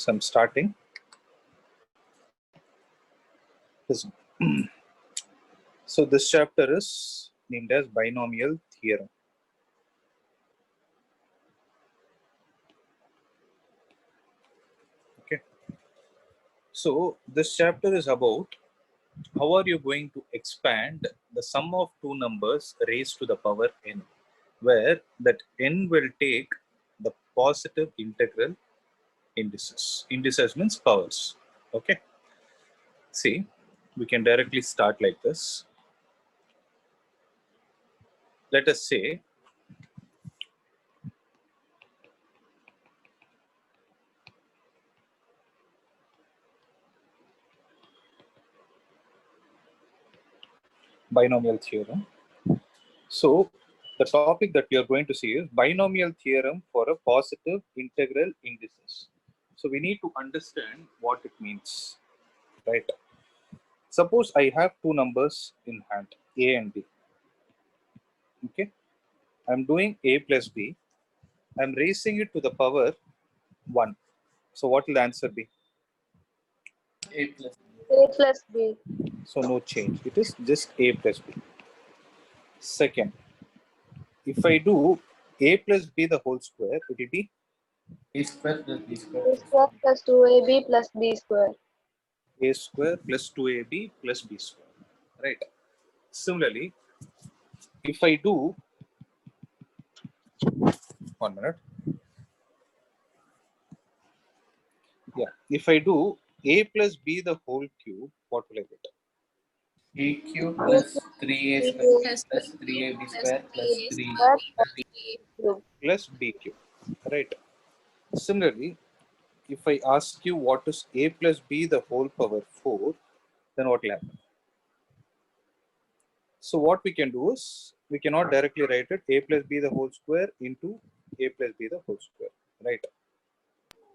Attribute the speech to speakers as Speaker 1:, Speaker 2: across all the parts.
Speaker 1: So I'm starting. So this chapter is named as binomial theorem. Okay. So this chapter is about how are you going to expand the sum of two numbers raised to the power n, where that n will take the positive integral indices. Indices means powers. Okay. See, we can directly start like this. Let us say binomial theorem. So the topic that we are going to see is binomial theorem for a positive integral indices. So we need to understand what it means, right? Suppose I have two numbers in hand, a and b. Okay, I'm doing a plus b. I'm raising it to the power 1. So what will the answer be?
Speaker 2: A plus B.
Speaker 1: So no change. It is just a plus b. Second, if I do a plus b the whole square, it will be
Speaker 2: A square plus B
Speaker 3: A
Speaker 2: square.
Speaker 3: square plus 2AB plus B square.
Speaker 1: a square plus 2ab plus b square, right? Similarly, if I do 1 minute, if I do a plus b the whole cube, what will I get?
Speaker 2: A cube plus 3A square plus 3AB square plus 3
Speaker 1: Plus b cube, right? Similarly, if I ask you what is a plus b the whole power 4, then what will happen? So what we can do is, we cannot directly write it a plus b the whole square into a plus b the whole square, right?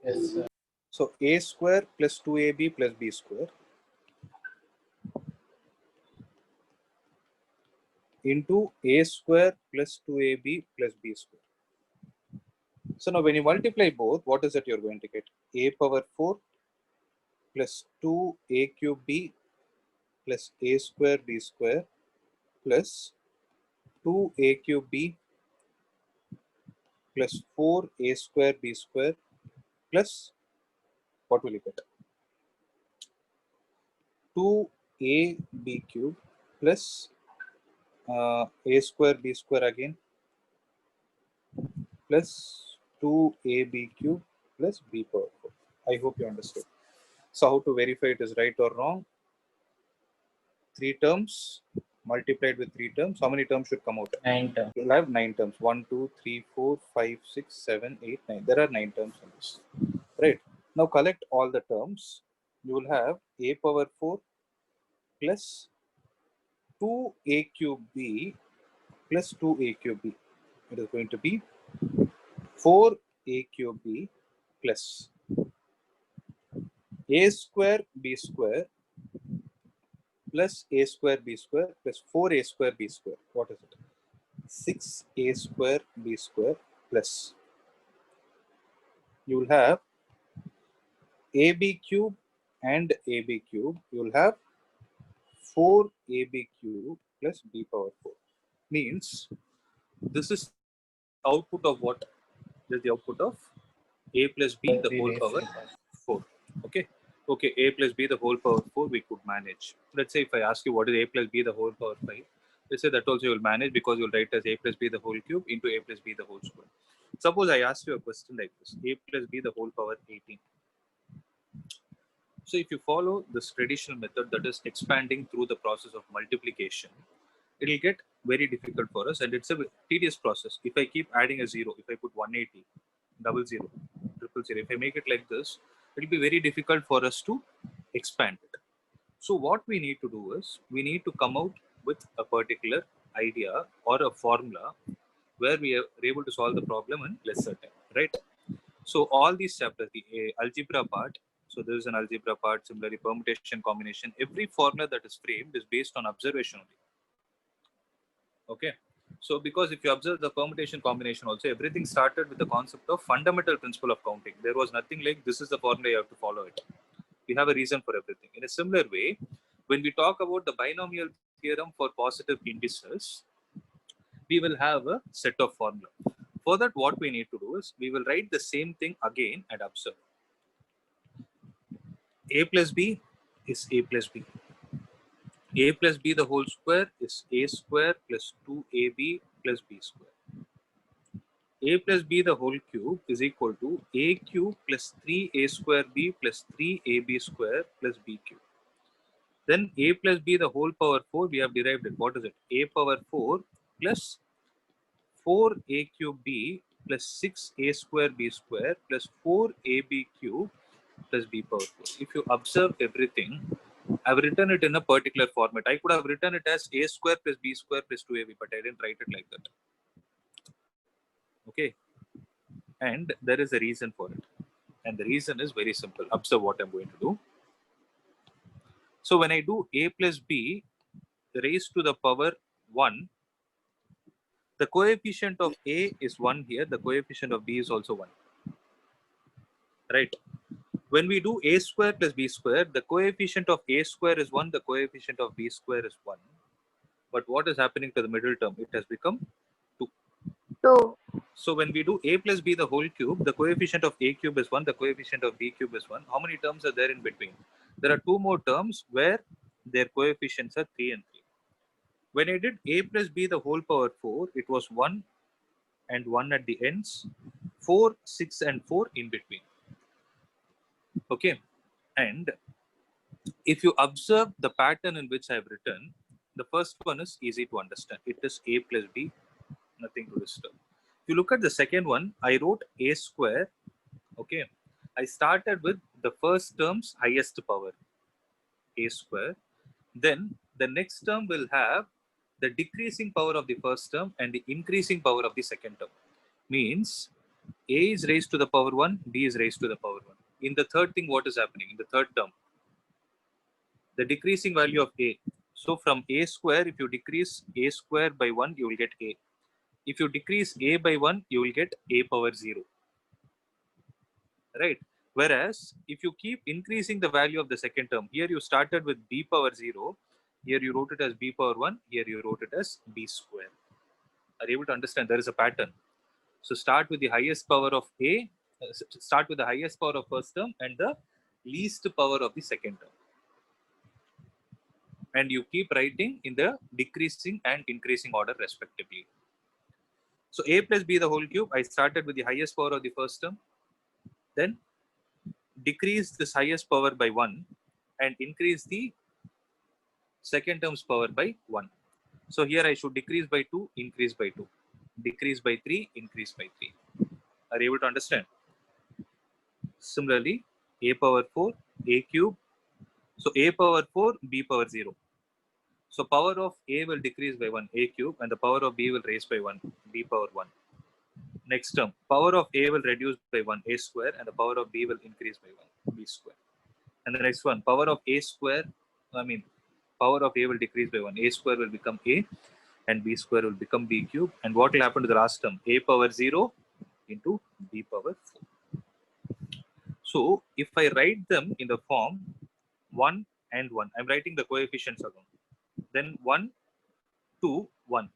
Speaker 2: Yes, sir.
Speaker 1: So a square plus 2ab plus b square into a square plus 2ab plus b square. So now when you multiply both, what is it you're going to get? A power 4 plus 2a cube b plus a square b square plus 2a cube b plus 4a square b square plus, what will you get? 2ab cube plus a square b square again plus 2ab cube plus b power 4. I hope you understood. So how to verify it is right or wrong? 3 terms multiplied with 3 terms. How many terms should come out?
Speaker 2: 9 terms.
Speaker 1: You'll have 9 terms. 1, 2, 3, 4, 5, 6, 7, 8, 9. There are 9 terms in this. Right. Now collect all the terms. You will have a power 4 plus 2a cube b plus 2a cube b. It is going to be 4a cube b plus a square b square plus a square b square plus 4a square b square. What is it? 6a square b square plus, you will have ab cube and ab cube. You will have 4ab cube plus b power 4. Means this is output of what? This is the output of a plus b the whole power 4. Okay. Okay, a plus b the whole power 4 we could manage. Let's say if I ask you what is a plus b the whole power 5, let's say that also you will manage because you'll write as a plus b the whole cube into a plus b the whole square. Suppose I ask you a question like this, a plus b the whole power 18. So if you follow this traditional method, that is expanding through the process of multiplication, it will get very difficult for us and it's a tedious process. If I keep adding a 0, if I put 180, 00, 000, if I make it like this, it will be very difficult for us to expand it. So what we need to do is, we need to come out with a particular idea or a formula where we are able to solve the problem in lesser time, right? So all these chapters, the algebra part, so there is an algebra part, similarly permutation, combination, every formula that is framed is based on observation only. Okay. So because if you observe the permutation combination also, everything started with the concept of fundamental principle of counting. There was nothing like this is the formula you have to follow it. We have a reason for everything. In a similar way, when we talk about the binomial theorem for positive indices, we will have a set of formula. For that, what we need to do is we will write the same thing again and observe. A plus B is A plus B. A plus B the whole square is A square plus 2AB plus B square. A plus B the whole cube is equal to A cube plus 3A square B plus 3AB square plus B cube. Then A plus B the whole power 4, we have derived it. What is it? A power 4 plus 4A cube B plus 6A square B square plus 4AB cube plus B power 4. If you observe everything, I've written it in a particular format. I could have written it as A square plus B square plus 2AB, but I didn't write it like that. Okay. And there is a reason for it. And the reason is very simple. Observe what I'm going to do. So when I do A plus B raised to the power 1, the coefficient of A is 1 here. The coefficient of B is also 1. Right? When we do A square plus B square, the coefficient of A square is 1. The coefficient of B square is 1. But what is happening to the middle term? It has become 2.
Speaker 3: 2.
Speaker 1: So when we do A plus B the whole cube, the coefficient of A cube is 1, the coefficient of B cube is 1. How many terms are there in between? There are 2 more terms where their coefficients are 3 and 3. When I did A plus B the whole power 4, it was 1 and 1 at the ends, 4, 6 and 4 in between. Okay. And if you observe the pattern in which I have written, the first one is easy to understand. It is A plus B, nothing to disturb. If you look at the second one, I wrote A square. Okay. I started with the first term's highest power, A square. Then the next term will have the decreasing power of the first term and the increasing power of the second term. Means A is raised to the power 1, B is raised to the power 1. In the third thing, what is happening? In the third term, the decreasing value of A. So from A square, if you decrease A square by 1, you will get A. If you decrease A by 1, you will get A power 0. Right? Whereas, if you keep increasing the value of the second term, here you started with B power 0, here you wrote it as B power 1, here you wrote it as B square. Are you able to understand? There is a pattern. So start with the highest power of A, start with the highest power of first term and the least power of the second term. And you keep writing in the decreasing and increasing order respectively. So A plus B the whole cube, I started with the highest power of the first term, then decrease this highest power by 1 and increase the second term's power by 1. So here I should decrease by 2, increase by 2. Decrease by 3, increase by 3. Are you able to understand? Similarly, A power 4, A cube. So A power 4, B power 0. So power of A will decrease by 1, A cube, and the power of B will raise by 1, B power 1. Next term, power of A will reduce by 1, A square, and the power of B will increase by 1, B square. And the next one, power of A square, power of A will decrease by 1, A square will become A, and B square will become B cube. And what will happen to the last term? A power 0 into B power 4. So if I write them in the form 1 and 1, I'm writing the coefficients alone. Then 1, 2, 1.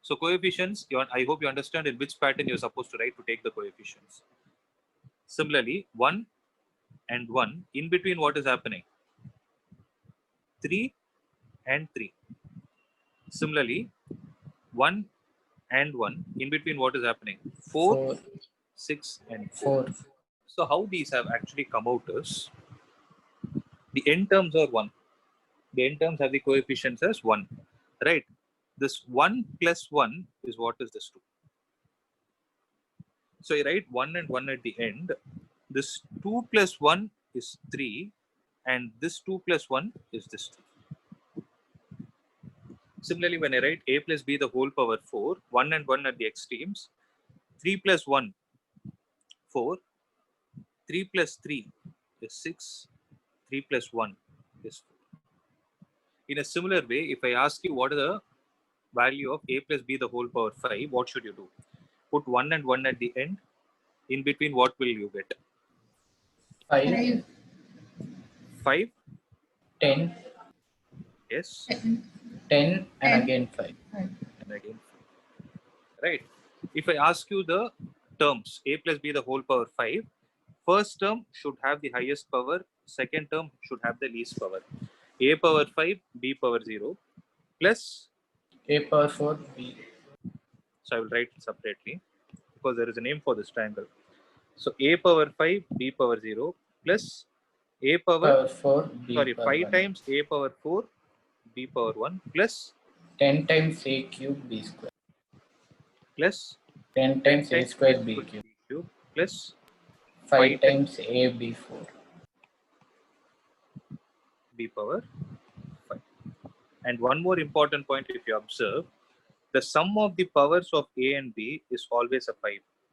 Speaker 1: So coefficients, I hope you understand in which pattern you're supposed to write to take the coefficients. Similarly, 1 and 1, in between what is happening? 3 and 3. Similarly, 1 and 1, in between what is happening? 4, 6 and 4. So how these have actually come out is, the n terms are 1. The n terms have the coefficients as 1. Right? This 1 plus 1 is what is this 2. So I write 1 and 1 at the end. This 2 plus 1 is 3, and this 2 plus 1 is this 2. Similarly, when I write A plus B the whole power 4, 1 and 1 at the extremes, 3 plus 1, 4, 3 plus 3 is 6, 3 plus 1 is 4. In a similar way, if I ask you what value of a plus b the whole power 5, what should you do? Put 1 and 1 at the end. In between, what will you get?
Speaker 2: 5,
Speaker 1: 5?
Speaker 2: 10,
Speaker 1: Yes.
Speaker 2: 10, and again 5.
Speaker 1: And again 5. Right. If I ask you the terms, a plus b the whole power 5, first term should have the highest power, second term should have the least power. A power 5, b power 0, plus,
Speaker 2: A power 4, B.
Speaker 1: so I will write it separately because there is a name for this triangle. So a power 5, b power 0, plus a
Speaker 2: Power 4, B
Speaker 1: sorry,
Speaker 2: power
Speaker 1: 5
Speaker 2: 1.
Speaker 1: times a power 4, b power 1, plus
Speaker 2: 10 times A cube, B square.
Speaker 1: plus
Speaker 2: 10
Speaker 1: 10
Speaker 2: times A
Speaker 1: times
Speaker 2: square, B cube.
Speaker 1: b cube, plus
Speaker 2: 5 times A, B 4.
Speaker 1: b power 5. And one more important point, if you observe, the sum of the powers of a and b is always a 5.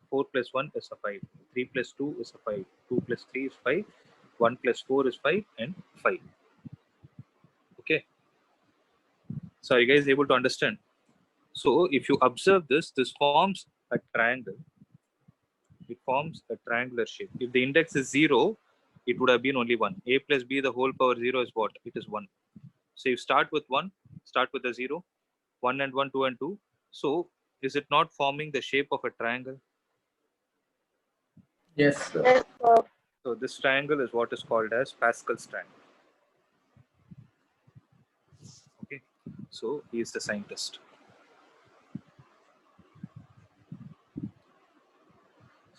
Speaker 1: 4 plus 1 is a 5. 3 plus 2 is a 5. 2 plus 3 is 5. 1 plus 4 is 5 and 5. Okay. So are you guys able to understand? So if you observe this, this forms a triangle. It forms a triangular shape. If the index is 0, it would have been only 1. A plus b the whole power 0 is what? It is 1. So you start with 1, start with a 0, 1 and 1, 2 and 2. So is it not forming the shape of a triangle?
Speaker 2: Yes, sir.
Speaker 3: Yes, sir.
Speaker 1: So this triangle is what is called as Pascal's triangle. Okay. So he is the scientist.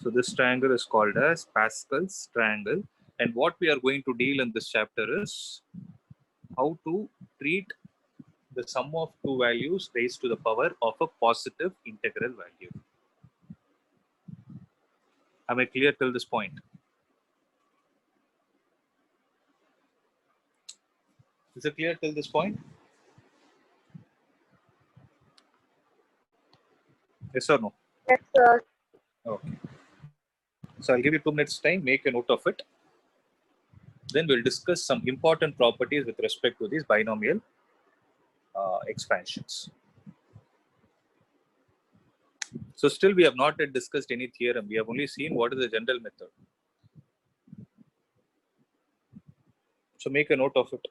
Speaker 1: So this triangle is called as Pascal's triangle. And what we are going to deal in this chapter is how to treat the sum of two values raised to the power of a positive integral value. Am I clear till this point? Is it clear till this point? Yes or no?
Speaker 3: Yes, sir.
Speaker 1: Okay. So I'll give you 2 minutes time, make a note of it. Then we'll discuss some important properties with respect to these binomial expansions. So still we have not yet discussed any theorem. We have only seen what is the general method. So make a note of it.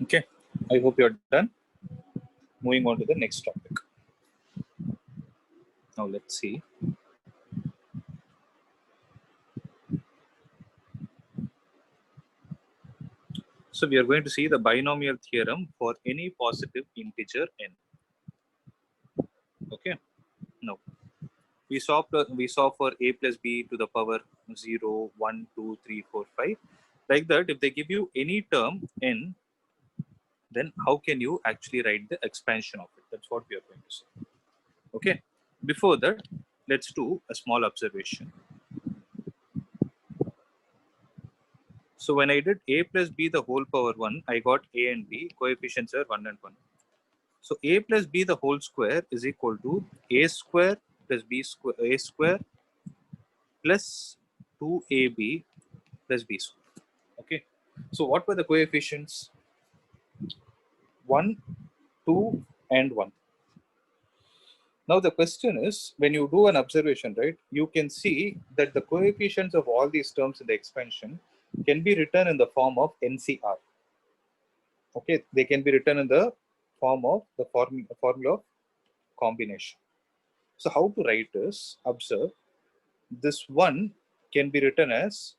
Speaker 1: Okay, I hope you're done. Moving on to the next topic. Now let's see. So we are going to see the binomial theorem for any positive integer n. Okay. Now we saw for a plus b to the power 0, 1, 2, 3, 4, 5. Like that, if they give you any term n, then how can you actually write the expansion of it? That's what we are going to say. Okay. Before that, let's do a small observation. So when I did a plus b the whole power 1, I got a and b, coefficients are 1 and 1. So a plus b the whole square is equal to a square plus b square, a square plus 2ab plus b square. Okay. So what were the coefficients? 1, 2, and 1. Now the question is, when you do an observation, right, you can see that the coefficients of all these terms in the expansion can be written in the form of NCR. Okay, they can be written in the form of the formula of combination. So how to write this? Observe, this 1 can be written as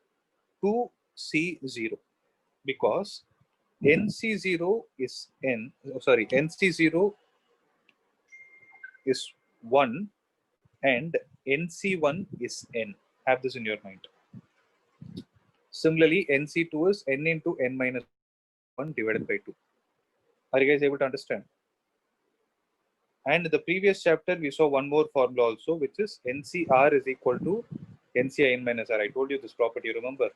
Speaker 1: 2C0 because NC0 is NC0 is 1 and NC1 is n. Have this in your mind. Similarly, NC2 is n into n minus 1 divided by 2. Are you guys able to understand? And in the previous chapter, we saw one more formula also, which is NCR is equal to NCI n minus R. I told you this property, remember?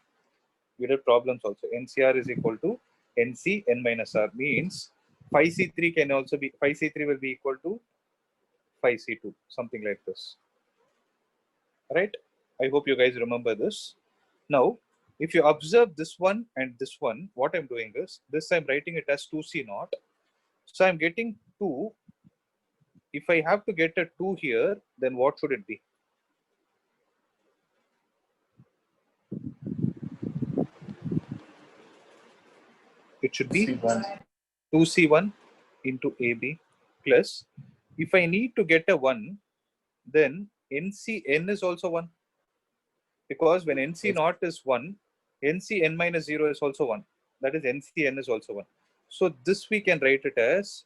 Speaker 1: We did problems also. NCR is equal to NC n minus R means 5C3 can also be, 5C3 will be equal to 5C2, something like this. Right? I hope you guys remember this. Now, if you observe this one and this one, what I'm doing is, this I'm writing it as 2C naught. So I'm getting 2. If I have to get a 2 here, then what should it be? It should be
Speaker 2: C1.
Speaker 1: 2C1 into AB plus, if I need to get a 1, then NCN is also 1. Because when NC naught is 1, NCN minus 0 is also 1. That is NCN is also 1. So this we can write it as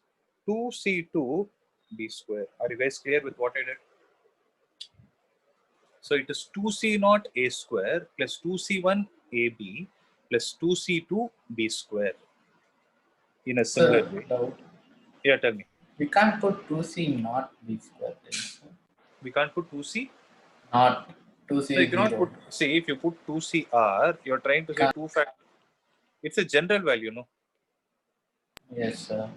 Speaker 1: 2C2 B square. Are you guys clear with what I did? So it is 2C naught A square plus 2C1 AB plus 2C2 B square. In a similar
Speaker 2: Sir,
Speaker 1: way.
Speaker 2: doubt.
Speaker 1: Yeah, tell me.
Speaker 2: We can't put 2C not B square then, sir.
Speaker 1: We can't put 2C.
Speaker 2: Not 2C
Speaker 1: No, you cannot
Speaker 2: 0.
Speaker 1: put. See, if you put 2CR, you're trying to say 2 factor. It's a general value, no?
Speaker 2: Yes, sir.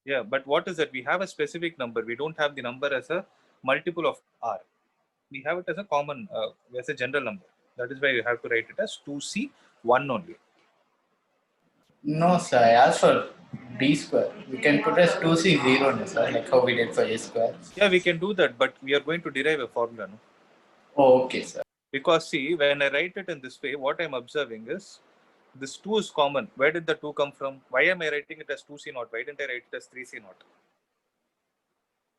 Speaker 1: Yeah, but what is that? We have a specific number. We don't have the number as a multiple of R. We have it as a common, as a general number. That is why you have to write it as 2C1 only.
Speaker 2: No, sir. I asked for B square. We can put as 2C 0, no, sir, like how we did for A square.
Speaker 1: Yeah, we can do that, but we are going to derive a formula, no?
Speaker 2: Oh, okay, sir.
Speaker 1: Because see, when I write it in this way, what I'm observing is this 2 is common. Where did the 2 come from? Why am I writing it as 2C naught? Why didn't I write it as 3C naught?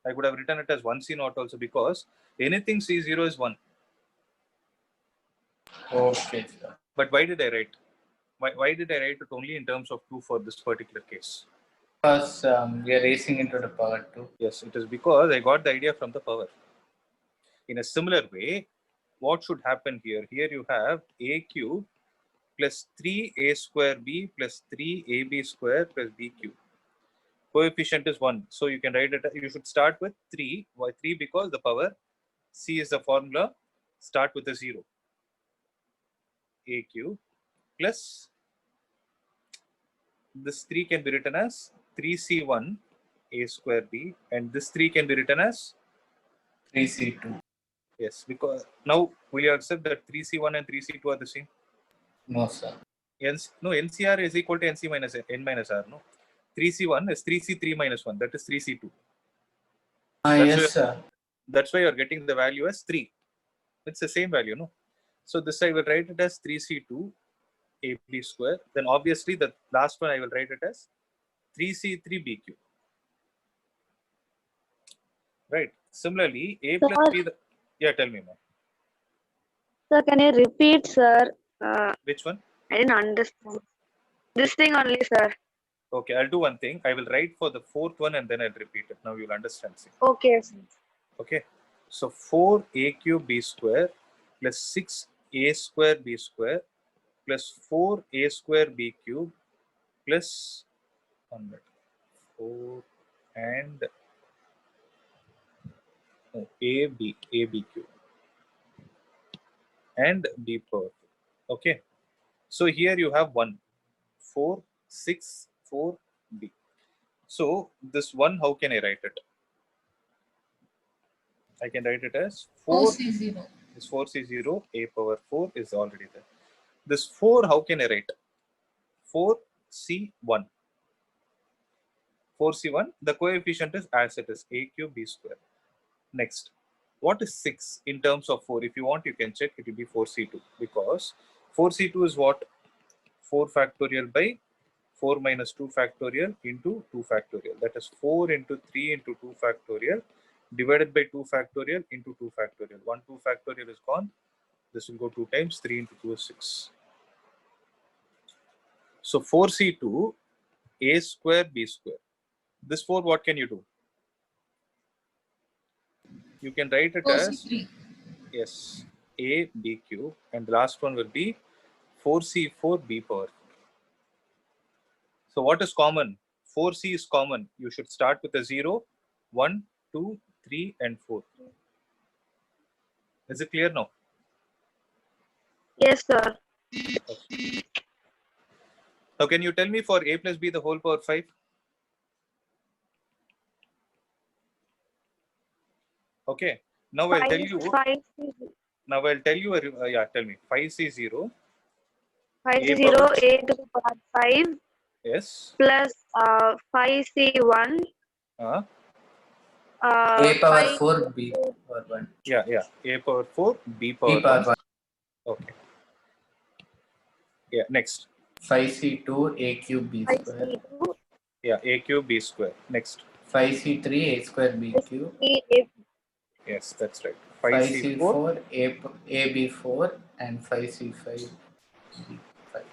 Speaker 1: I could have written it as 1C naught also, because anything C0 is 1.
Speaker 2: Okay, sir.
Speaker 1: But why did I write? Why did I write it only in terms of 2 for this particular case?
Speaker 2: Because we are raising into the power 2.
Speaker 1: Yes, it is because I got the idea from the power. In a similar way, what should happen here? Here you have A cube plus 3A square B plus 3AB square plus B cube. Coefficient is 1. So you can write it, you should start with 3. Why 3? Because the power, C is the formula, start with a 0. A cube plus, this 3 can be written as 3C1 A square B, and this 3 can be written as
Speaker 2: 3C2.
Speaker 1: yes, because now will you accept that 3C1 and 3C2 are the same?
Speaker 2: No, sir.
Speaker 1: No, NCR is equal to NC minus N minus R, no? 3C1 is 3C3 minus 1, that is 3C2.
Speaker 2: Yes, sir.
Speaker 1: That's why you're getting the value as 3. It's the same value, no? So this I will write it as 3C2 AB square. Then obviously the last one I will write it as 3C3 BQ. Right. Similarly, A plus
Speaker 3: Sir.
Speaker 1: B. Yeah, tell me, ma'am.
Speaker 3: Sir, can you repeat, sir?
Speaker 1: Which one?
Speaker 3: I didn't understand. This thing only, sir.
Speaker 1: Okay, I'll do one thing. I will write for the fourth one and then I'll repeat it. Now you'll understand. See.
Speaker 3: Okay, sir.
Speaker 1: Okay. So 4A cube B square plus 6A square B square plus 4A square B cube plus 100. 4 and AB cube and B power. Okay. So here you have 1, 4, 6, 4, B. So this 1, how can I write it? I can write it as
Speaker 2: 4C0.
Speaker 1: This 4C0, A power 4 is already there. This 4, how can I write? 4C1. 4C1, the coefficient is as it is, A cube B square. Next, what is 6 in terms of 4? If you want, you can check, it will be 4C2, because 4C2 is what? 4 factorial by 4 minus 2 factorial into 2 factorial. That is 4 into 3 into 2 factorial divided by 2 factorial into 2 factorial. 1 2 factorial is gone. This will go 2 times. 3 into 2 is 6. So 4C2 A square B square. This 4, what can you do? You can write it as, yes, A B cube, and the last one will be 4c 4b power 4. So what is common? 4c is common. You should start with a 0, 1, 2, 3, and 4. Is it clear now?
Speaker 3: Yes, sir.
Speaker 1: Now can you tell me for a plus b the whole power 5? Okay. Now I'll tell you. Now I'll tell you. Yeah, tell me. 5c0.
Speaker 3: 5c0 a to the power 5
Speaker 1: Yes.
Speaker 3: plus 5c1
Speaker 1: Uh,
Speaker 2: A power
Speaker 3: 5
Speaker 2: 4, B power 1.
Speaker 1: yeah. A power 4, b power,
Speaker 2: B power
Speaker 1: 1.
Speaker 2: 1.
Speaker 1: Okay. Yeah. Next.
Speaker 2: 5c2 a cube b square.
Speaker 3: 5c2
Speaker 1: Yeah. A cube b square. Next.
Speaker 2: 5c3 a square b cube.
Speaker 1: Yes, that's right.
Speaker 2: 5c4 a b4 and 5c5 b5.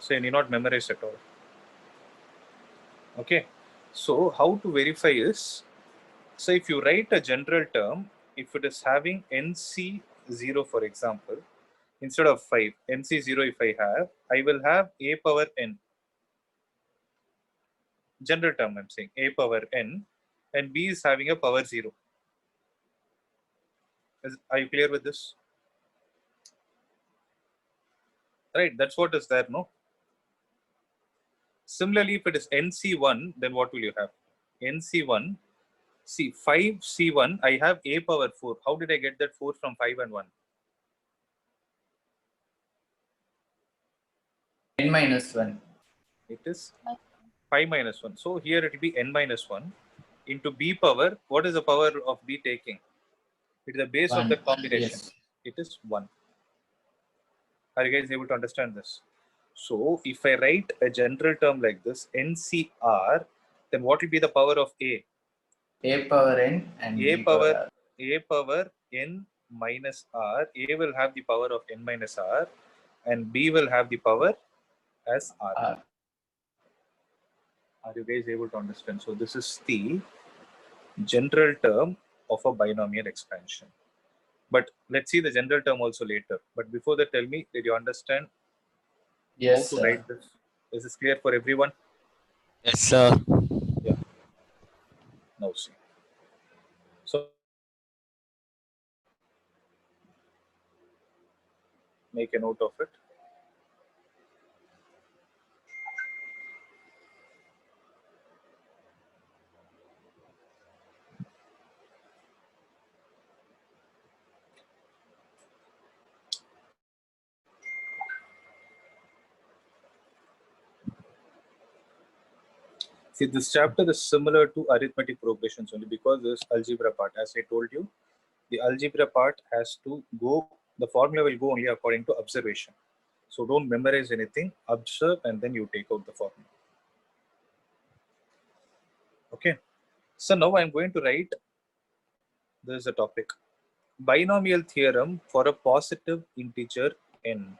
Speaker 1: So you need not memorize at all. Okay. So how to verify is, so if you write a general term, if it is having NC0, for example, instead of 5, NC0 if I will have a power n. General term I'm saying, a power n, and b is having a power 0. Are you clear with this? Right, that's what is there, no? Similarly, if it is NC1, then what will you have? NC1, see 5C1, I have a power 4. How did I get that 4 from 5 and 1?
Speaker 2: n minus 1.
Speaker 1: It is 5 minus 1. So here it will be n minus 1 into b power. What is the power of b taking? It is the base of
Speaker 2: 1.
Speaker 1: the combination.
Speaker 2: Yes.
Speaker 1: It is 1. Are you guys able to understand this? So if I write a general term like this, NCR, then what will be the power of A?
Speaker 2: A power n and
Speaker 1: A
Speaker 2: b
Speaker 1: power
Speaker 2: power r.
Speaker 1: A power n minus R. A will have the power of n minus R, and B will have the power as R.
Speaker 2: R.
Speaker 1: Are you guys able to understand? So this is the general term of a binomial expansion. But let's see the general term also later. But before that, tell me, did you understand
Speaker 2: Yes,
Speaker 1: how to
Speaker 2: sir.
Speaker 1: write this? Is this clear for everyone?
Speaker 4: Yes, sir.
Speaker 1: Yeah. Now see. So make a note of it. See, this chapter is similar to arithmetic progressions only because this algebra part, as I told you, the algebra part has to go, the formula will go only according to observation. So don't memorize anything, observe and then you take out the formula. Okay. So now I'm going to write, this is a topic, binomial theorem for a positive integer n.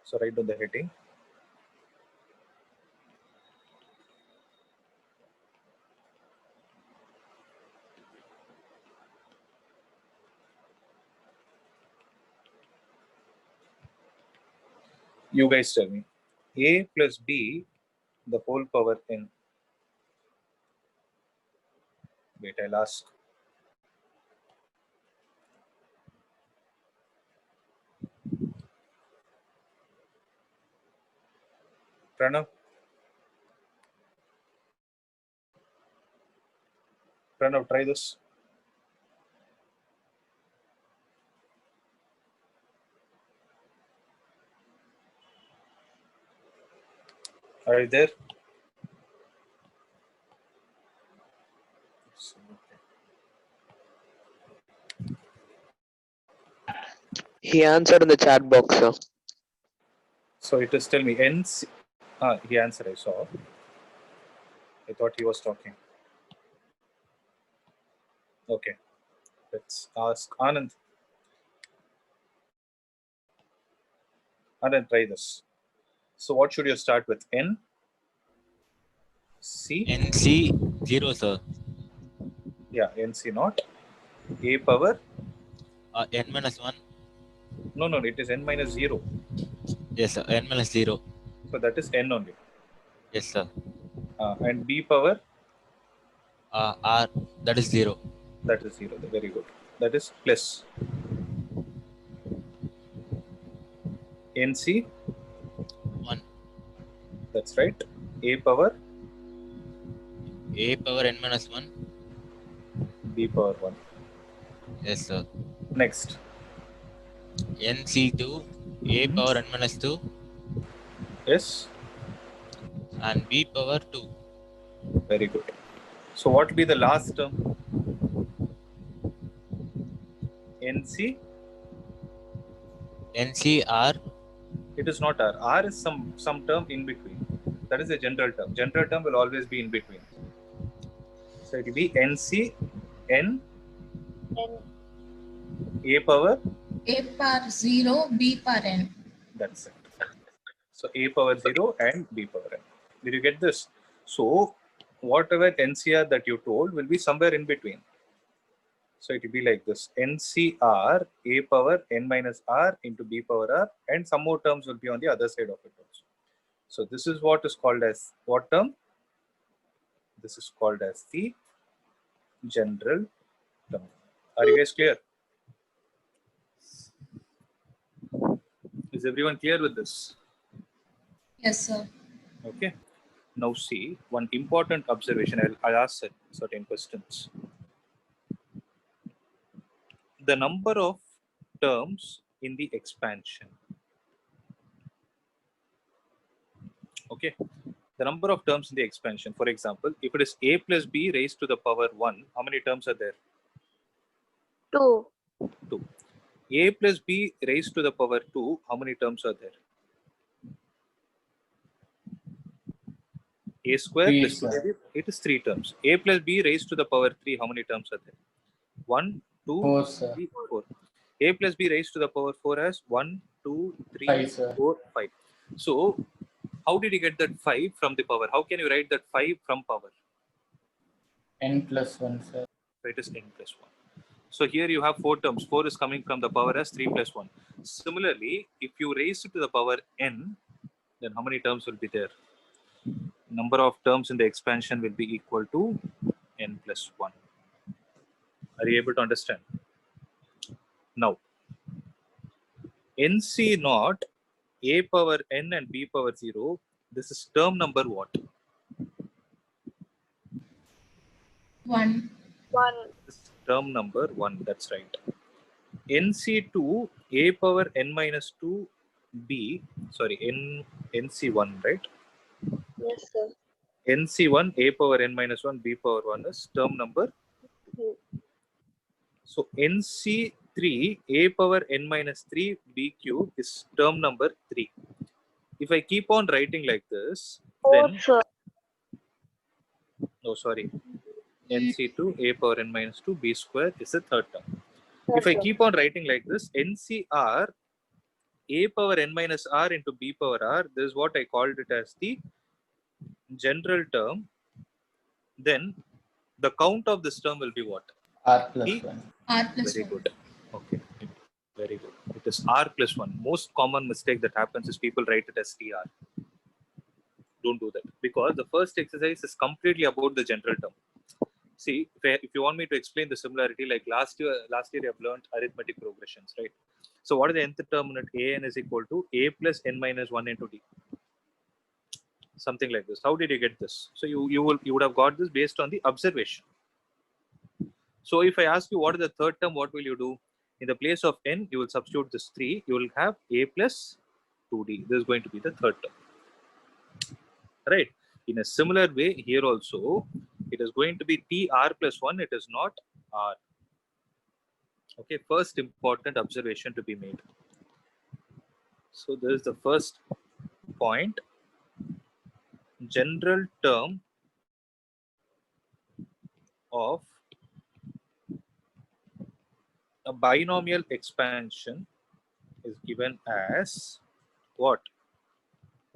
Speaker 1: So write down the heading. You guys tell me. A plus B, the whole power n. Wait, I'll ask. Pranav? Pranav, try this. Are you there?
Speaker 5: He answered in the chat box, sir.
Speaker 1: So it is, tell me, n. He answered, I saw. I thought he was talking. Okay. Let's ask Anand. Anand, try this. So what should you start with? N? C?
Speaker 4: NC 0, sir.
Speaker 1: Yeah, NC not. A power?
Speaker 4: N minus 1.
Speaker 1: No, it is n minus 0.
Speaker 4: Yes, sir. N minus 0.
Speaker 1: So that is n only.
Speaker 4: Yes, sir.
Speaker 1: And b power,
Speaker 4: R, that is 0.
Speaker 1: that is 0. Very good. That is plus nc,
Speaker 4: 1.
Speaker 1: that's right. A power,
Speaker 4: A power n minus 1.
Speaker 1: b power 1.
Speaker 4: Yes, sir.
Speaker 1: Next,
Speaker 4: NC2, A power n minus 2,
Speaker 1: yes,
Speaker 4: and B power 2.
Speaker 1: very good. So what will be the last term? nc,
Speaker 4: NCR,
Speaker 1: it is not r. R is some term in between. That is a general term. General term will always be in between. So it will be nc n a power,
Speaker 6: A power 0, B power n.
Speaker 1: that's it. So a power 0 and b power n. Did you get this? So whatever NCR that you told will be somewhere in between. So it will be like this: NCR a power n minus r into b power r, and some more terms will be on the other side of it also. So this is what is called as what term? This is called as the general term. Are you guys clear? Is everyone clear with this?
Speaker 6: Yes, sir.
Speaker 1: Okay. Now see one important observation. I'll ask certain questions. The number of terms in the expansion. Okay. The number of terms in the expansion. For example, if it is a plus b raised to the power 1, how many terms are there?
Speaker 3: 2.
Speaker 1: 2. A plus b raised to the power 2, how many terms are there? A square
Speaker 2: Three,
Speaker 1: plus 2,
Speaker 2: sir.
Speaker 1: it is 3 terms. A plus b raised to the power 3, how many terms are there? 1, 2,
Speaker 2: 4, sir.
Speaker 1: 3, 4. A plus b raised to the power 4 has 1, 2, 3,
Speaker 2: 5, sir.
Speaker 1: 4, 5. So, how did you get that 5 from the power? How can you write that 5 from power?
Speaker 2: N plus 1, sir.
Speaker 1: So it is n plus 1. So here you have 4 terms. 4 is coming from the power as 3 plus 1. Similarly, if you raise it to the power n, then how many terms will be there? Number of terms in the expansion will be equal to n plus 1. Are you able to understand? Now, nc naught, a power n and b power 0, this is term number what?
Speaker 6: 1.
Speaker 3: 1.
Speaker 1: This is term number 1, that's right. nc2, a power n minus 2, b, sorry, nc1, right?
Speaker 3: Yes, sir.
Speaker 1: nc1, a power n minus 1, b power 1 is term number.
Speaker 3: Hmm.
Speaker 1: So nc3, a power n minus 3, b cube is term number 3. If I keep on writing like this,
Speaker 3: 4,
Speaker 1: then,
Speaker 3: sir.
Speaker 1: no, sorry, nc2, a power n minus 2, b square is the third term.
Speaker 3: Yes,
Speaker 1: If I
Speaker 3: sir.
Speaker 1: keep on writing like this, ncr, a power n minus r into b power r, this is what I called it as the general term. Then the count of this term will be what?
Speaker 2: R plus
Speaker 1: E?
Speaker 2: 1.
Speaker 6: R plus
Speaker 1: Very
Speaker 6: 1.
Speaker 1: good. Okay. Very good. It is r plus 1. Most common mistake that happens is people write it as tr. Don't do that, because the first exercise is completely about the general term. See, if you want me to explain the similarity, like last year I've learned arithmetic progressions, right? So what is the nth determinant? An is equal to a plus n minus 1 into d. Something like this. How did you get this? So you would have got this based on the observation. So if I ask you what is the third term, what will you do? In the place of n, you will substitute this 3. You will have a plus 2d. This is going to be the third term. Right? In a similar way, here also, it is going to be tr plus 1. It is not r. Okay, first important observation to be made. So this is the first point. General term of a binomial expansion is given as what?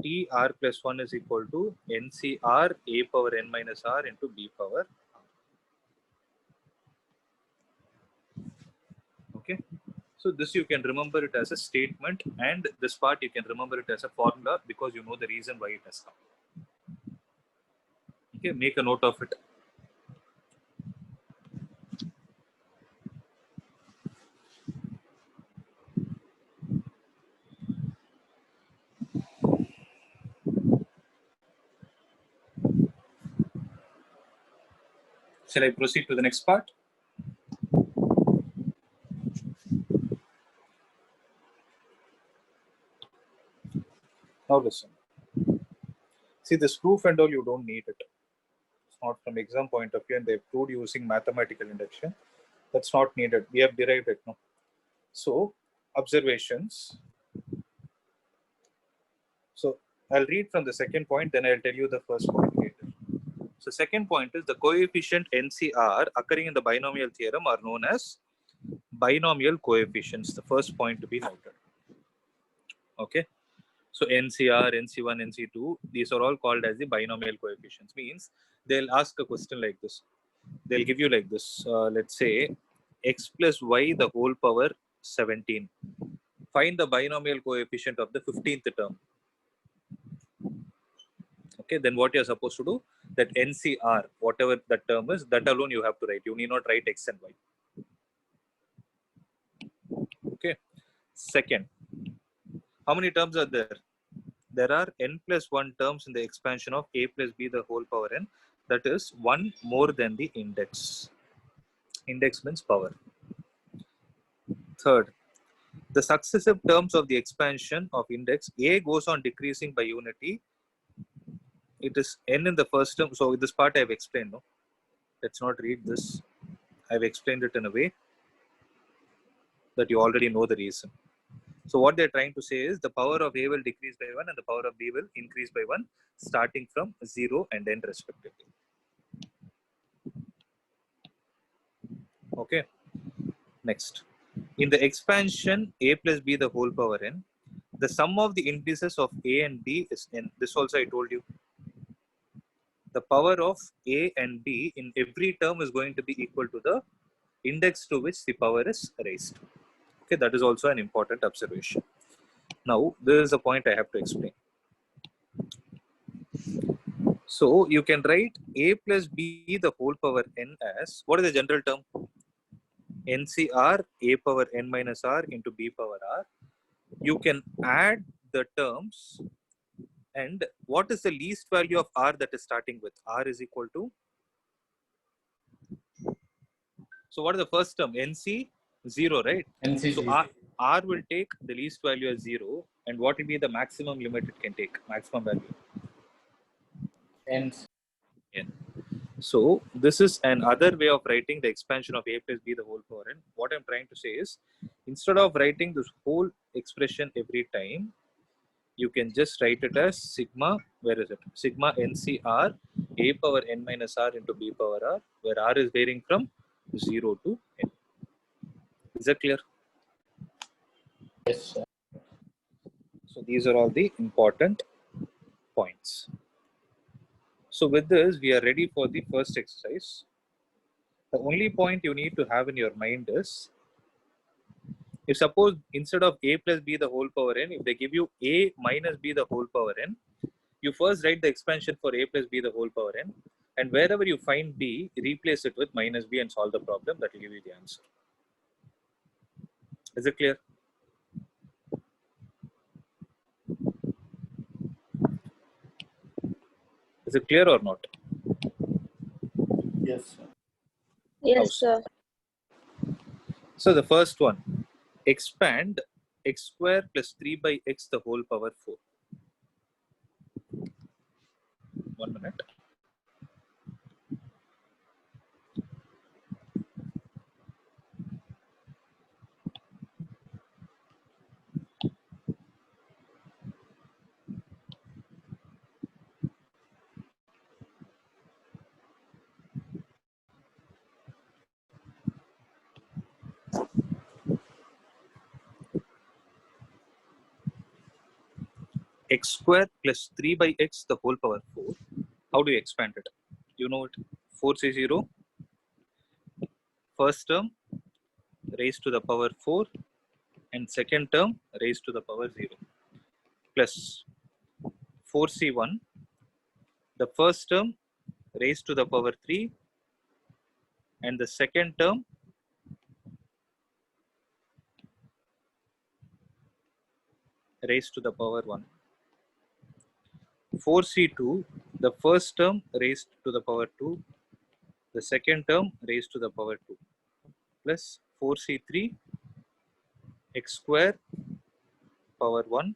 Speaker 1: tr plus 1 is equal to ncr a power n minus r into b power r. Okay. So So this you can remember it as a statement, and this part you can remember it as a formula because you know the reason why it has come. Okay, make a note of it. Shall I proceed to the next part? Now listen. See, this proof and all, you don't need it. It's not from exam point of view, and they've proved using mathematical induction. That's not needed. We have derived it now. So, observations. So, I'll read from the second point, then I'll tell you the first point later. So, second point is the coefficient NCR occurring in the binomial theorem are known as binomial coefficients. The first point to be noted. Okay. So NCR, NC1, NC2, these are all called as the binomial coefficients. Means they'll ask a question like this. They'll give you like this. Let's say x plus y the whole power 17. Find the binomial coefficient of the 15th term. Okay, then what you're supposed to do, that NCR, whatever that term is, that alone you have to write. You need not write x and y. Okay. Second, how many terms are there? There are n plus 1 terms in the expansion of a plus b the whole power n. That is 1 more than the index. Index means power. Third, the successive terms of the expansion of index a goes on decreasing by unity. It is n in the first term. So this part I have explained. No, let's not read this. I have explained it in a way that you already know the reason. So what they're trying to say is the power of A will decrease by 1 and the power of B will increase by 1, starting from 0 and n respectively. Okay. Next. In the expansion A plus B the whole power n, the sum of the indices of A and B is n. This also I told you. The power of A and B in every term is going to be equal to the index to which the power is raised. Okay, that is also an important observation. Now, there is a point I have to explain. So, you can write a plus b the whole power n as, what is the general term? NCR, a power n minus r into b power r. You can add the terms, and what is the least value of r that is starting with? R is equal to, so what is the first term? NC 0, right?
Speaker 2: NC
Speaker 1: So R will take the least value as 0, and what will be the maximum limit it can take? Maximum value.
Speaker 2: N.
Speaker 1: N. So this is another way of writing the expansion of a plus b the whole power n. What I'm trying to say is, instead of writing this whole expression every time, you can just write it as sigma, where is it? Sigma NCR a power n minus r into b power r, where r is varying from 0 to n. Is that clear?
Speaker 2: Yes, sir.
Speaker 1: So these are all the important points. So with this, we are ready for the first exercise. The only point you need to have in your mind is, if suppose instead of a plus b the whole power n, if they give you a minus b the whole power n, you first write the expansion for a plus b the whole power n, and wherever you find b, replace it with minus b and solve the problem. That will give you the answer. Is it clear? Is it clear or not?
Speaker 2: Yes, sir.
Speaker 3: Yes, sir.
Speaker 1: So the first one, expand x square plus 3 by x the whole power 4. 1 minute. X square plus 3 by x the whole power 4. How do you expand it? You know it. 4 is 0. First term raised to the power 4 and second term raised to the power 0 plus 4c1, the first term raised to the power 3 and the second term raised to the power 1. 4c2, the first term raised to the power 2, the second term raised to the power 2 plus 4c3 x square power 1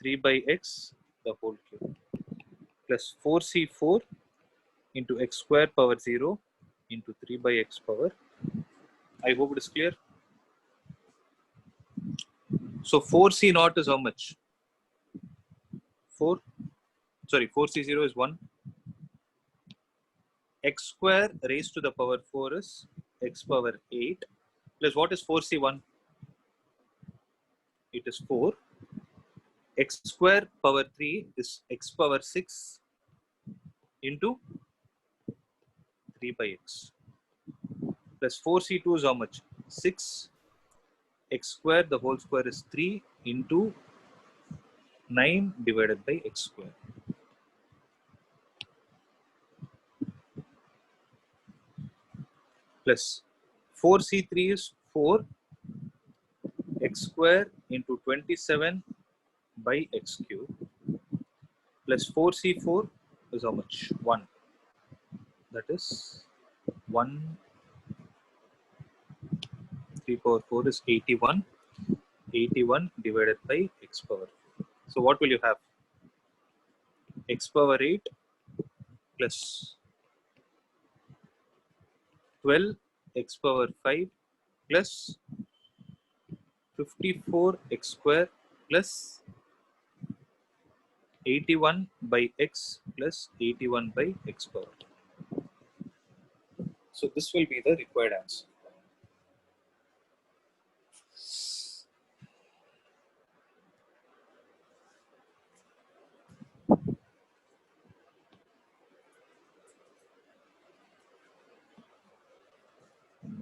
Speaker 1: 3 by x the whole cube plus 4c4 into x square power 0 into 3 by x power. I hope it is clear. So 4c naught is how much? 4c0 is 1. X square raised to the power 4 is x power 8 plus what is 4c1? It is 4. X square power 3 is x power 6 into 3 by x plus 4c2 is how much? 6. X square, the whole square is 3 into 9 divided by x square. Plus 4c3 is 4 x square into 27 by x cube plus 4c4 is how much? 1. That is 1. 3 power 4 is 81. 81 divided by x power 4. So what will you have? X power 8 plus 12 x power 5 plus 54 x square plus 81 by x plus 81 by x power. So this will be the required answer.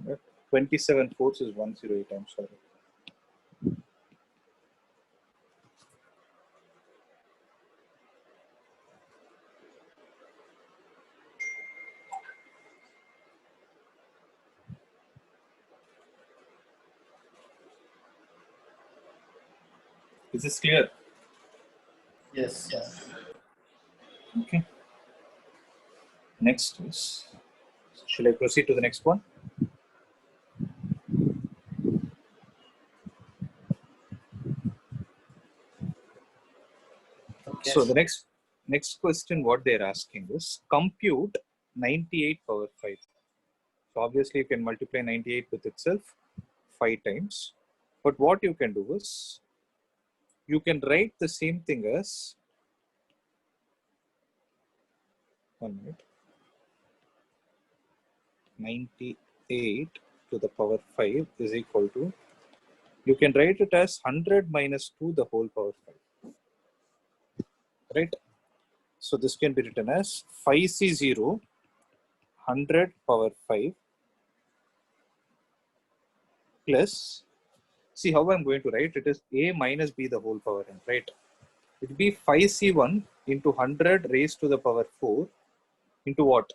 Speaker 1: Right. 27 fourths is 108. I'm sorry. Is this clear?
Speaker 2: Yes, sir.
Speaker 1: Okay. Next is, shall I proceed to the next one?
Speaker 2: Okay.
Speaker 1: So the next question, what they're asking is compute 98 power 5. So obviously you can multiply 98 with itself 5 times. But what you can do is you can write the same thing as 1 minute. 98 to the power 5 is equal to, you can write it as 100 minus 2 the whole power 5. Right? So this can be written as 5c0 100 power 5 plus, see how I'm going to write it is a minus b the whole power n, right? It will be 5c1 into 100 raised to the power 4 into what?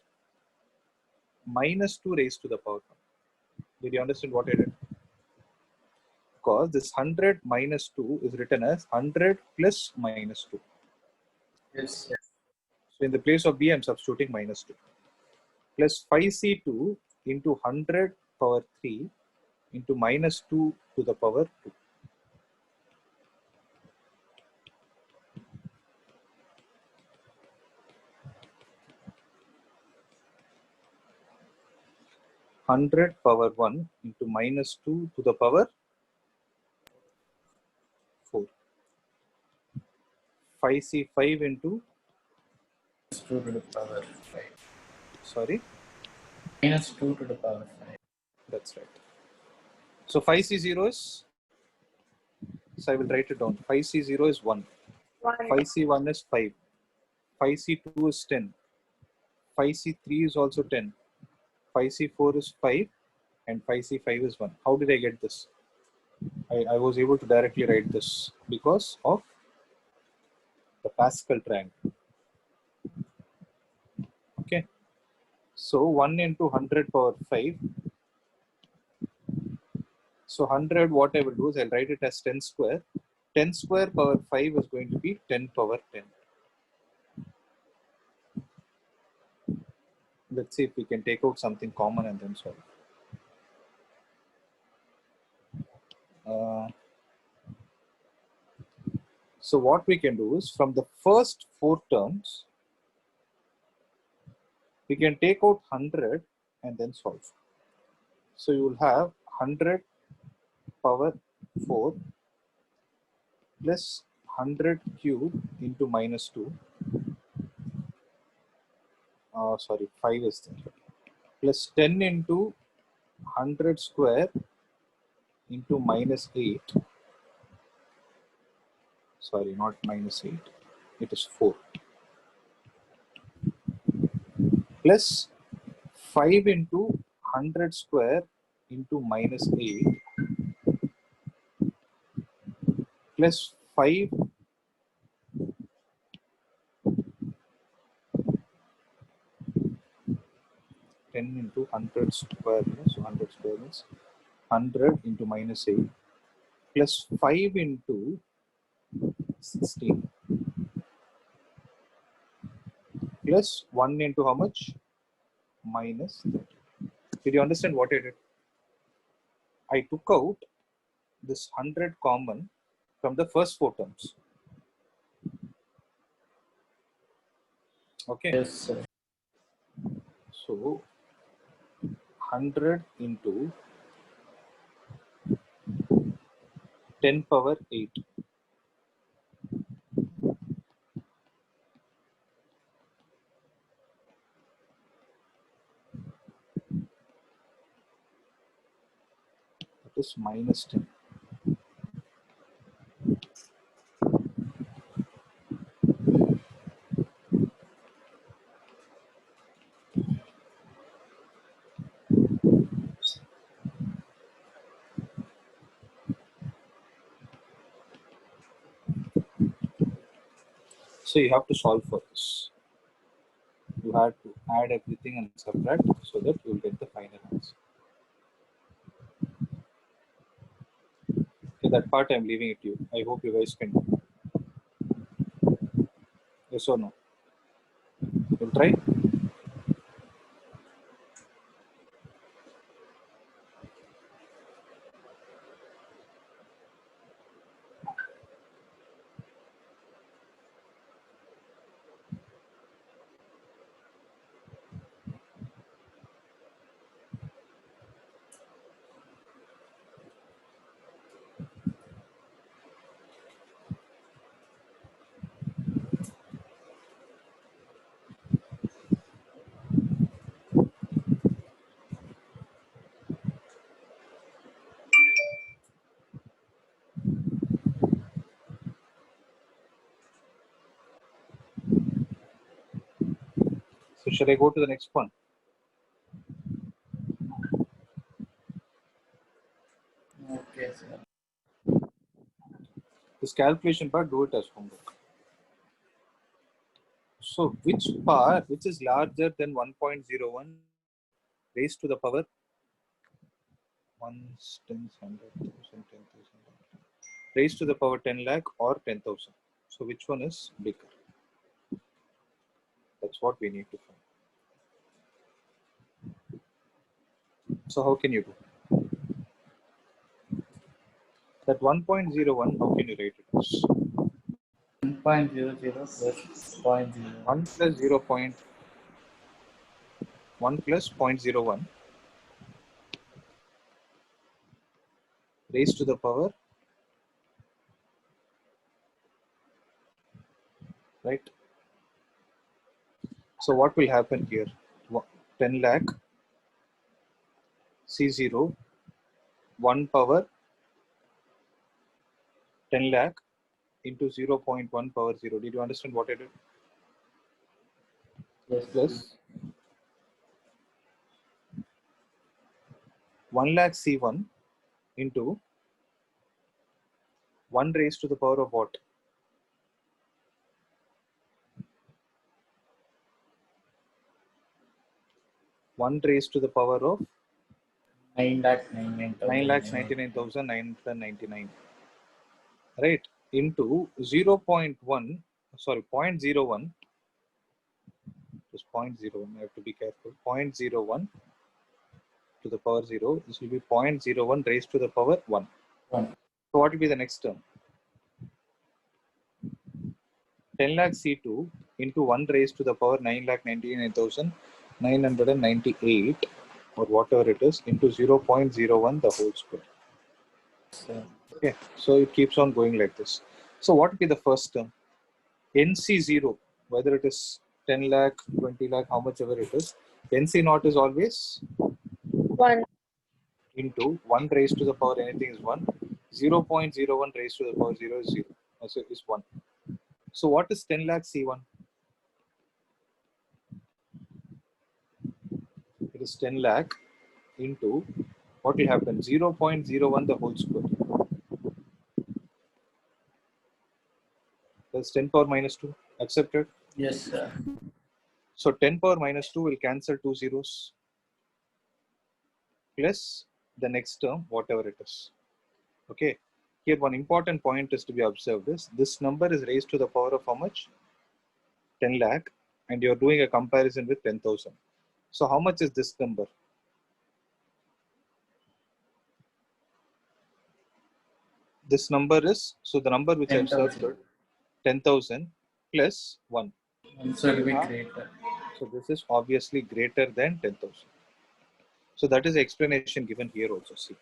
Speaker 1: Minus 2 raised to the power 1. Did you understand what I did? Because this 100 minus 2 is written as 100 plus minus 2.
Speaker 2: Yes.
Speaker 1: So in the place of b, I'm substituting minus 2. Plus 5c2 into 100 power 3 into minus 2 to the power 2. Hundred power 1 into minus 2 to the power 4. 5c5 into,
Speaker 2: 2 to the power 5.
Speaker 1: sorry,
Speaker 2: Minus 2 to the power 5.
Speaker 1: that's right. So 5c0 is, so I will write it down. 5c0 is 1. 5c1 is 5. 5c2 is 10. 5c3 is also 10. 5c4 is 5. And 5c5 is 1. How did I get this? I was able to directly write this because of the Pascal triangle. Okay. So 1 into 100 power 5. So 100, what I will do is I'll write it as 10 square. 10 square power 5 is going to be 10 power 10. Let's see if we can take out something common and then solve. So what we can do is from the first 4 terms, we can take out 100 and then solve. So you will have 100 power 4 plus 100 cube into minus 2. Sorry, 5 is there. Plus 10 into 100 square into minus 8. Sorry, not minus 8. It is 4. Plus 5 into 100 square into minus 8. Plus 5 10 into 100 square, so 100 square means 100 into minus 8 plus 5 into 16 plus 1 into how much? Minus 30. Did you understand what I did? I took out this 100 common from the first 4 terms. Okay.
Speaker 2: Yes, sir.
Speaker 1: So 100 into 10 power 8. That is minus 10. So you have to solve for this. You have to add everything and subtract so that you will get the final answer. Okay, that part I'm leaving it to you. I hope you guys can do. Yes or no? You'll try? So shall I go to the next one?
Speaker 2: Okay, sir.
Speaker 1: This calculation part, do it as homework. So which power, which is larger than 1.01 raised to the power 1, 10, 100,000, 10,000, raised to the power 10 lakh or 10,000. So which one is bigger? That's what we need to find. So how can you do? That 1.01, how can you write it as?
Speaker 2: 1.00 plus 0.01.
Speaker 1: 1 plus 0.1 plus 0.01 raised to the power, right? So what will happen here? 10 lakh C0 1 power 10 lakh into 0.1 power 0. Did you understand what I did?
Speaker 2: Yes,
Speaker 1: Plus 1 lakh C1 into 1 raised to the power of what? One raised to the power of 9,99,999, right? Into 0.1, sorry, 0.01, just 0.01, I have to be careful, 0.01 to the power 0, this will be 0.01 raised to the power 1.
Speaker 2: 1.
Speaker 1: So what will be the next term? 10 lakh C2 into 1 raised to the power 9,99,998 or whatever it is into 0.01 the whole square.
Speaker 2: So,
Speaker 1: Okay, so it keeps on going like this. So what will be the first term? NC0, whether it is 10 lakh, 20 lakh, how much ever it is, NC naught is always
Speaker 3: 1.
Speaker 1: into 1 raised to the power anything is 1, 0.01 raised to the power 0 is 0, so is 1. So what is 10 lakh C1? It is 10 lakh into what will happen? 0.01 the whole square. That's 10 power minus 2. Accepted?
Speaker 2: yes, sir.
Speaker 1: So 10 power minus 2 will cancel 2 zeros plus the next term, whatever it is. Okay. Here one important point is to be observed is this number is raised to the power of how much? 10 lakh, and you're doing a comparison with 10,000. So how much is this number? This number is, so the number which I've
Speaker 2: 10,000.
Speaker 1: circled, 10,000 plus 1.
Speaker 2: So it will be greater.
Speaker 1: So this is obviously greater than 10,000. So that is the explanation given here also. See.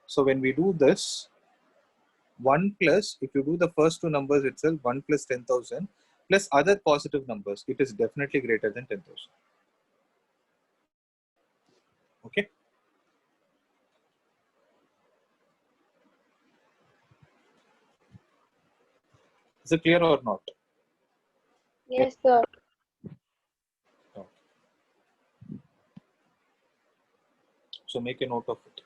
Speaker 1: So when we do this, 1 plus, if you do the first two numbers itself, 1 plus 10,000 plus other positive numbers, it is definitely greater than 10,000. Okay. Is it clear or not?
Speaker 3: Yes, sir.
Speaker 1: No. So make a note of it.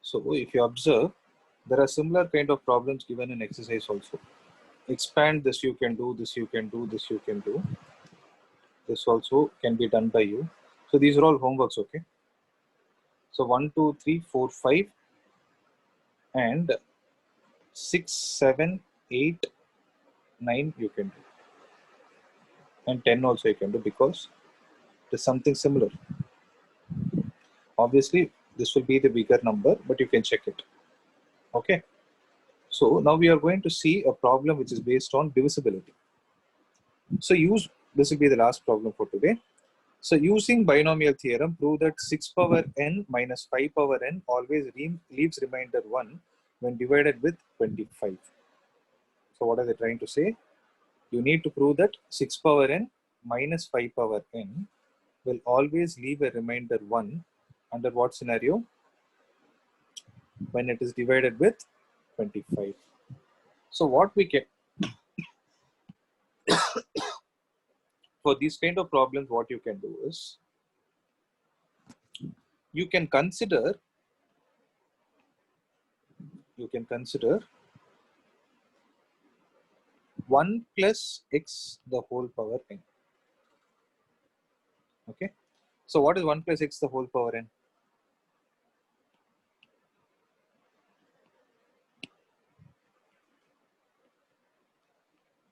Speaker 1: So if you observe, there are similar kind of problems given in exercise also. Expand this you can do, this you can do, this you can do. This also can be done by you. So these are all homeworks, okay? So 1, 2, 3, 4, 5 and 6, 7, 8, 9 you can do. And 10 also you can do because it is something similar. Obviously, this will be the bigger number, but you can check it. Okay. So now we are going to see a problem which is based on divisibility. So this will be the last problem for today. So using binomial theorem, prove that 6 power n minus 5 power n always leaves remainder 1 when divided with 25. So what are they trying to say? You need to prove that 6 power n minus 5 power n will always leave a remainder 1 under what scenario? When it is divided with 25. So what we can, for these kind of problems, what you can do is, you can consider 1 plus x the whole power n. Okay. So what is 1 plus x the whole power n?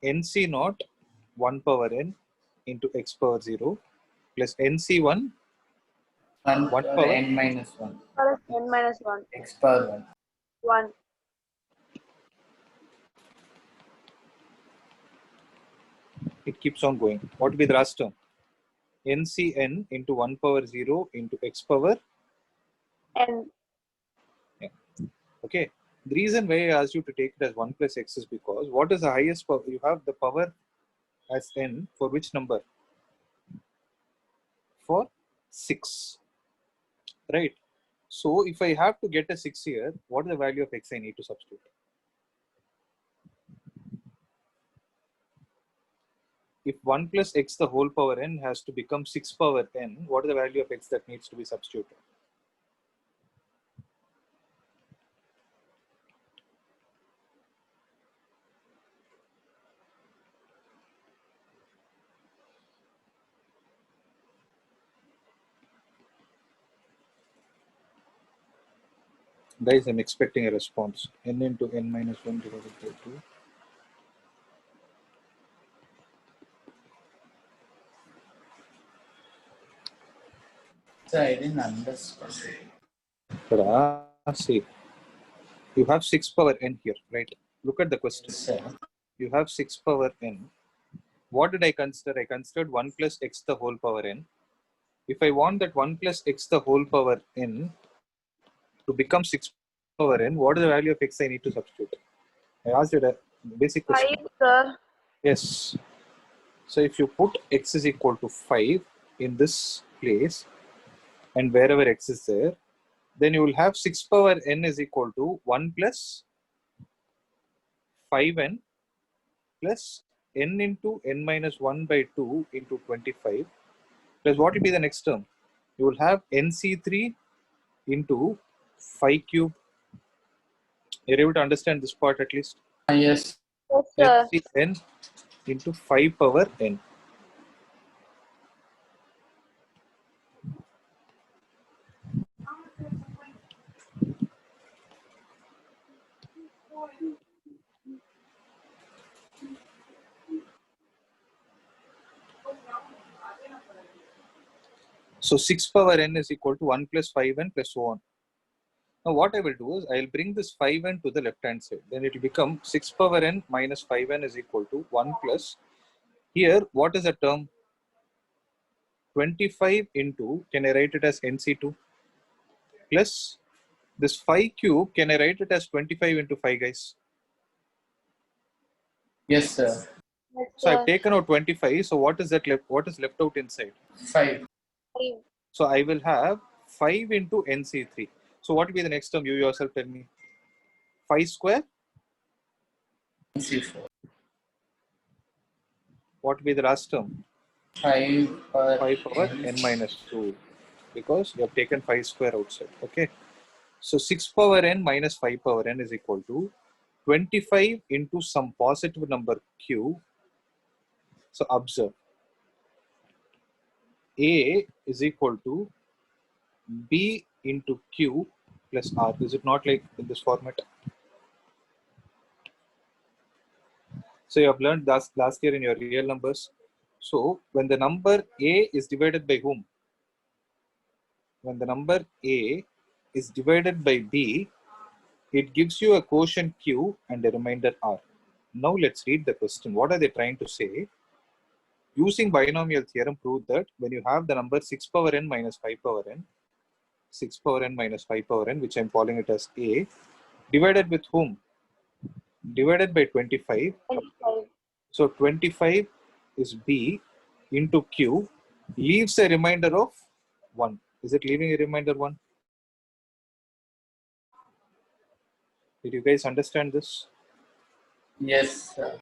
Speaker 1: NC naught 1 power n into x power 0 plus NC1
Speaker 2: 1
Speaker 1: 1
Speaker 2: power
Speaker 1: power
Speaker 2: n minus 1.
Speaker 3: Plus n minus 1.
Speaker 2: X power 1.
Speaker 3: 1.
Speaker 1: it keeps on going. What will be the last term? NCn into 1 power 0 into x power
Speaker 3: N.
Speaker 1: n. Okay. The reason why I asked you to take it as 1 plus x is because what is the highest power? You have the power as n for which number? For 6. Right. So if I have to get a 6 here, what is the value of x I need to substitute? If 1 plus x the whole power n has to become 6 power n, what is the value of x that needs to be substituted? Guys, I'm expecting a response. N into n minus 1 divided by 2.
Speaker 2: So I didn't understand.
Speaker 1: See, you have 6 power n here, right? Look at the question.
Speaker 2: Sir.
Speaker 1: You have 6 power n. What did I consider? I considered 1 plus x the whole power n. If I want that 1 plus x the whole power n to become 6 power n, what is the value of x I need to substitute? I asked you a basic question.
Speaker 3: 5, sir.
Speaker 1: Yes. So if you put x is equal to 5 in this place and wherever x is there, then you will have 6 power n is equal to 1 plus 5n plus n into n minus 1 by 2 into 25 plus what will be the next term? You will have nc3 into 5 cube. You're able to understand this part at least?
Speaker 2: Yes.
Speaker 3: Yes, sir.
Speaker 1: Let's see n into 5 power n. So 6 power n is equal to 1 plus 5n plus so on. Now what I will do is I will bring this 5n to the left hand side. Then it will become 6 power n minus 5n is equal to 1 plus. Here, what is the term? 25 into, can I write it as nc2? Plus this 5 cube, can I write it as 25 into 5, guys?
Speaker 2: Yes, sir.
Speaker 3: Yes,
Speaker 1: So I've
Speaker 3: sir.
Speaker 1: taken out 25. So what is that left? What is left out inside?
Speaker 2: 5.
Speaker 3: 5.
Speaker 1: So I will have 5 into nc3. So what will be the next term? You yourself tell me. 5 square.
Speaker 2: C4.
Speaker 1: What will be the last term?
Speaker 2: 5 power
Speaker 1: 5 power
Speaker 2: n.
Speaker 1: n minus 2. Because you have taken 5 square outside. Okay. So 6 power n minus 5 power n is equal to 25 into some positive number q. So observe. A is equal to B into Q plus R. Is it not like in this format? So you have learned last year in your real numbers. So when the number A is divided by whom? When the number A is divided by B, it gives you a quotient Q and a remainder R. Now let's read the question. What are they trying to say? Using binomial theorem, prove that when you have the number 6 power n minus 5 power n, 6 power n minus 5 power n, which I'm calling it as A, divided with whom? Divided by 25.
Speaker 3: 25.
Speaker 1: So 25 is B into Q, leaves a remainder of 1. Is it leaving a remainder 1? Did you guys understand this?
Speaker 2: Yes, sir.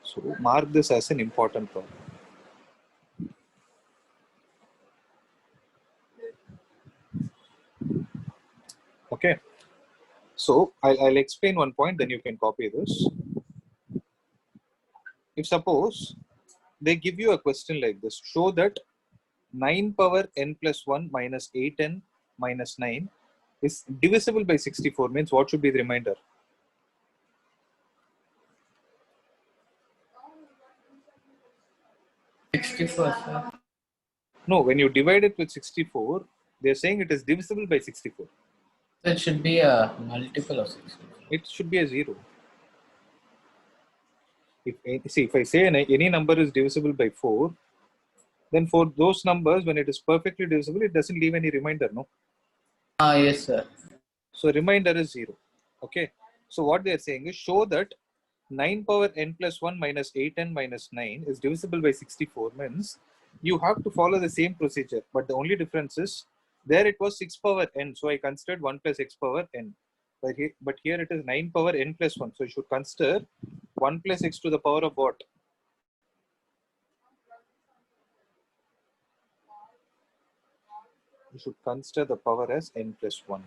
Speaker 1: So mark this as an important problem. Okay. So I'll explain one point, then you can copy this. If suppose they give you a question like this, show that 9 power n plus 1 minus 8n minus 9 is divisible by 64, means what should be the remainder?
Speaker 2: Sixty-four, sir.
Speaker 1: No, when you divide it with 64, they're saying it is divisible by 64.
Speaker 2: So it should be a multiple of 64.
Speaker 1: It should be a 0. If I say any number is divisible by 4, then for those numbers, when it is perfectly divisible, it doesn't leave any remainder, no?
Speaker 2: Ah, yes, sir.
Speaker 1: So remainder is 0. Okay. So what they are saying is show that 9 power n plus 1 minus 8n minus 9 is divisible by 64, means you have to follow the same procedure. But the only difference is there it was 6 power n. So I considered 1 plus x power n. But here it is 9 power n plus 1. So you should consider 1 plus x to the power of what? You should consider the power as n plus 1.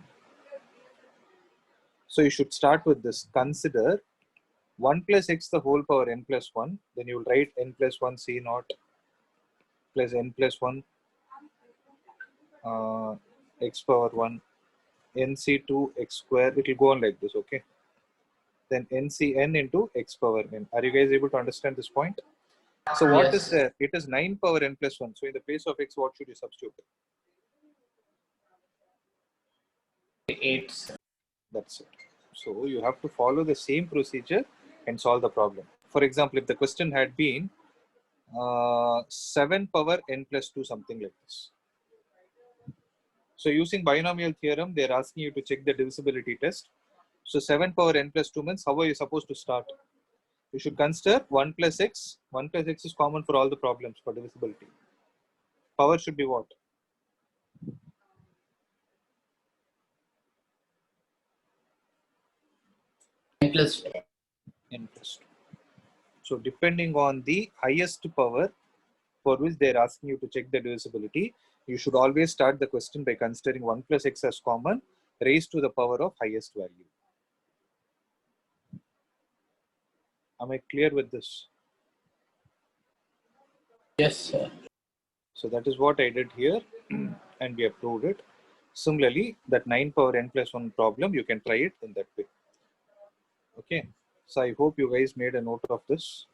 Speaker 1: So you should start with this. Consider 1 plus x the whole power n plus 1. Then you will write n plus 1 c naught plus n plus 1 x power 1 NC2 x square, it will go on like this, okay? Then NCn into x power n. Are you guys able to understand this point? So what is
Speaker 2: Yes.
Speaker 1: there? It is 9 power n plus 1. So in the place of x, what should you substitute?
Speaker 2: 8, sir.
Speaker 1: That's it. So you have to follow the same procedure and solve the problem. For example, if the question had been 7 power n plus 2, something like this. So using binomial theorem, they're asking you to check the divisibility test. So 7 power n plus 2 means how are you supposed to start? You should consider 1 plus x. 1 plus x is common for all the problems for divisibility. Power should be what?
Speaker 2: N plus 2.
Speaker 1: N plus 2. So depending on the highest power for which they're asking you to check the divisibility, you should always start the question by considering 1 plus x as common raised to the power of highest value. Am I clear with this?
Speaker 2: Yes, sir.
Speaker 1: So that is what I did here and we have proved it. Similarly, that 9 power n plus 1 problem, you can try it in that way. Okay. So I hope you guys made a note of this.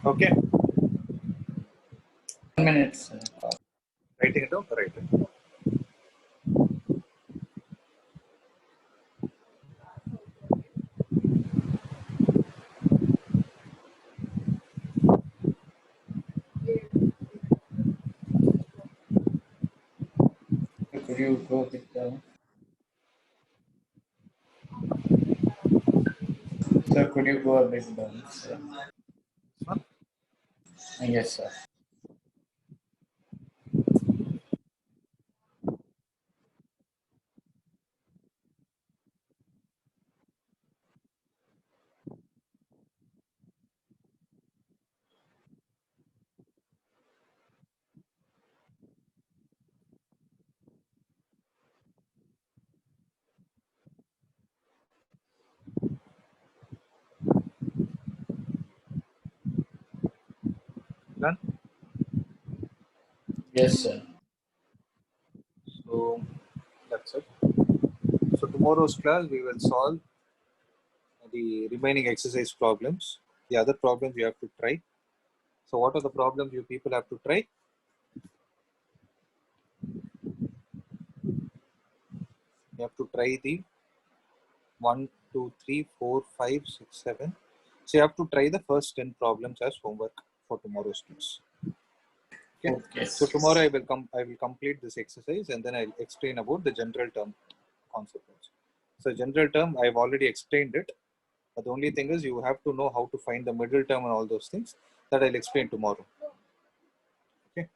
Speaker 1: Okay.
Speaker 2: 1 minute, sir.
Speaker 1: Writing it down? Write it.
Speaker 2: Could you go a bit down? Sir, could you go a bit down, sir?
Speaker 1: This one?
Speaker 2: Yes, sir.
Speaker 1: Done?
Speaker 2: Yes, sir.
Speaker 1: So that's it. So tomorrow's class, we will solve the remaining exercise problems. The other problems you have to try. So what are the problems you people have to try? You have to try the 1, 2, 3, 4, 5, 6, 7. So you have to try the first 10 problems as homework for tomorrow's class. Okay.
Speaker 2: Okay.
Speaker 1: So tomorrow I will complete this exercise and then I'll explain about the general term concept. So general term, I've already explained it. But the only thing is you have to know how to find the middle term and all those things that I'll explain tomorrow. Okay.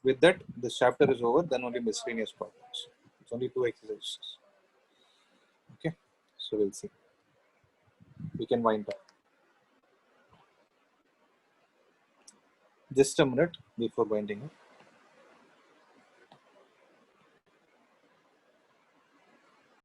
Speaker 1: With that, this chapter is over. Then only miscellaneous problems. It's only 2 exercises. Okay. So we'll see. We can wind up. Just a minute before winding up.